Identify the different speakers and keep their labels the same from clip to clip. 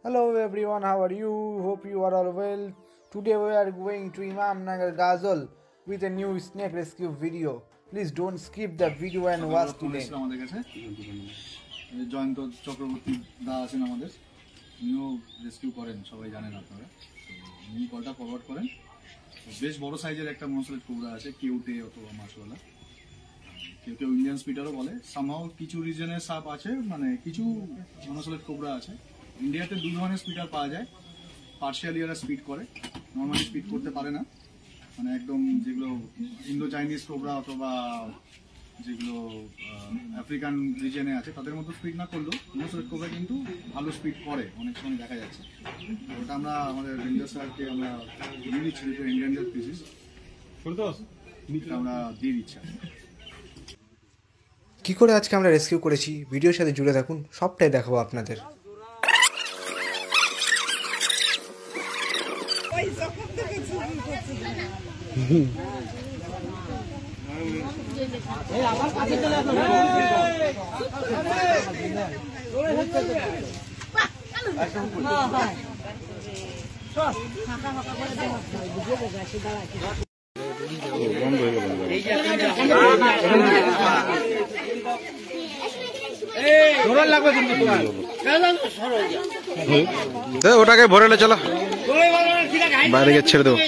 Speaker 1: Hello everyone, how are you? Hope you are all well. Today we are going to Imam Nagar Ghazal with a new snake rescue video. Please don't skip the video and watch till end.
Speaker 2: আমাদের কাছে জয়ন্ত চক্রবর্তী দা আছেন আমাদের, উনিও rescue করেন, সবাই জানেন আপনারা। উনি কলটা ফরওয়ার্ড করেন। বেশ বড় সাইজের একটা মনসলেট কোবরা আছে, কেউটে অথবা মাছওয়ালা, কেউ কেউ ইন্ডিয়ান স্পিটারও বলে। সামহাও কিছু রিজনের সাপ আছে, মানে কিছু মনসলেট কোবরা আছে। ইন্ডিয়াতে দুই ধরনের স্পিটার পাওয়া যায়। পার্শিয়ালি এরা স্পিড করে, নর্মালি স্পিড করতে পারে না, মানে একদম যেগুলো ইন্দো চাইনিজ কোবরা অথবা যেগুলো আফ্রিকান রিজনে আছে তাদের মতো স্পিড না করলেও মনসলেট কোবরা কিন্তু ভালো স্পিড করে, অনেক সময় দেখা যাচ্ছে। ওটা আমরা আমাদের রেঞ্জার স্যারকে আমরা দিয়ে দিচ্ছি, যেহেতু এন্ডেঞ্জার্ড স্পিসিস আমরা দিয়ে দিচ্ছি।
Speaker 1: কি করে আজকে আমরা রেস্কিউ করেছি ভিডিওর সাথে জুড়ে থাকুন, সবটাই দেখাবো আপনাদের।
Speaker 3: ওটাকে ভরে চলো, বাইরে গিয়ে ছেড়ে দেবো।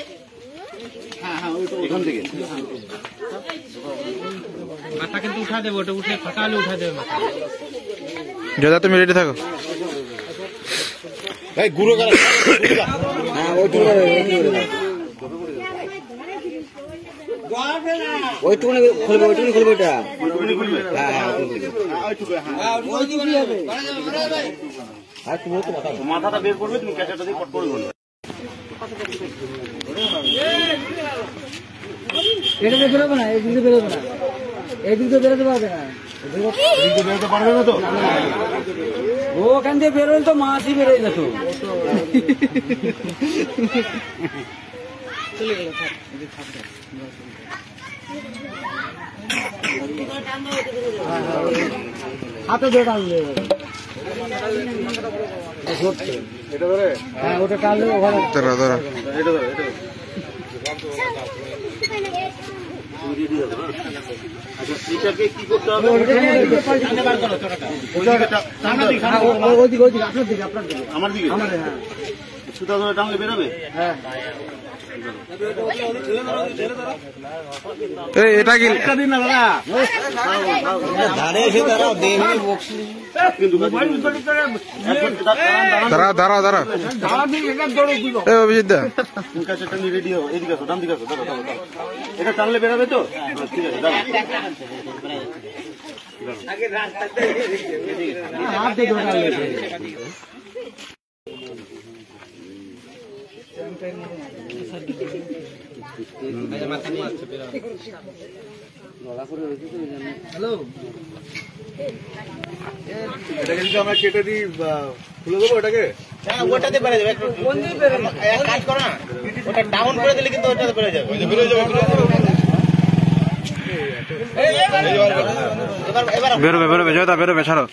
Speaker 4: মাথা কিন্তু উঠা দেবো, ওটা উঠে ফাঁকা হলে উঠা দেবে মাথা।
Speaker 3: দাদা তুমি রেডি থাকো। গুঁড়ো
Speaker 5: ওইটুকুনি খুলবে, ওইটুকুনি খুলবে, ওটা মাথাটা বের করবে, তুমি ক্যাচারটা দিয়ে কট করে বলবে। এটা তো বেরোবে না, এই দিকে বেরোবে না, এই দিক দিয়ে বেরোতে পারবে না, বেরোতে পারবে না তো। ওখান দিয়ে বেরোলে তো মাছই বেরোয় না তো। চলে গেল, হাতে ধরে টানলে, এটা ধরে, হ্যাঁ ওটা টানলে ওখানে ধরো, ধরো এটা ধরো, এটা এটাকে কি করতে হবে? আমার দিকে, হ্যাঁ সুতা ধরে টানলে বেরোবে। হ্যাঁ
Speaker 3: এটা কি
Speaker 5: দিন না দাদা,
Speaker 3: দাঁড়াও দাঁড়াও দাঁড়াও, অভিজিৎ দা
Speaker 5: রেডি হো, এদিকে আসো, ডান দিকে আসো, এটা টানলে বেরোবে তো। ঠিক আছে দাঁড়া, হাত দিয়ে
Speaker 2: এটাকে যদি আমরা কেটে দিই, খুলে দেবো এটাকে,
Speaker 5: ওটাতে বেড়ে যাবে। এক কাজ করো না, ওটা ডাউন করে দিলে কিন্তু ওটাতে বেড়ে যাবে,
Speaker 3: বেরোবে বেরোবে, জয়দা বেরোবে, ছাড়ো।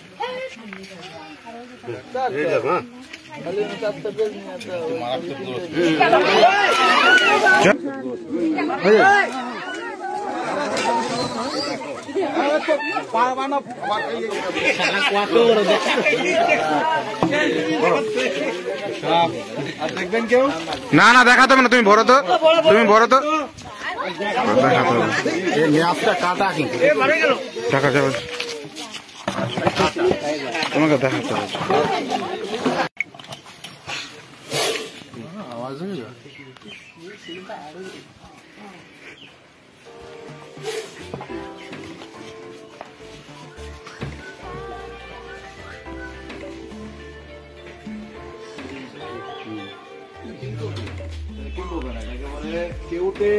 Speaker 2: দেখবেন কেউ
Speaker 3: না না দেখাতে হবে না, তুমি ভরো তো, তুমি ভরো তো, দেখাতে হবে। টাকা যাবে, তোমাকে দেখাতে হবে।
Speaker 2: আওয়াজ হয়ে যায়। কেউটে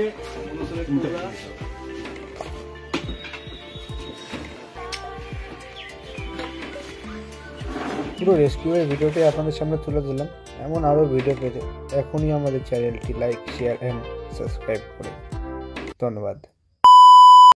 Speaker 1: পুরো রেস্কিউয়ের ভিডিওটি আপনাদের সামনে তুলে দিলাম। এমন আরও ভিডিও পেতে এখনই আমাদের চ্যানেলটি লাইক, শেয়ার অ্যান্ড সাবস্ক্রাইব করুন। ধন্যবাদ।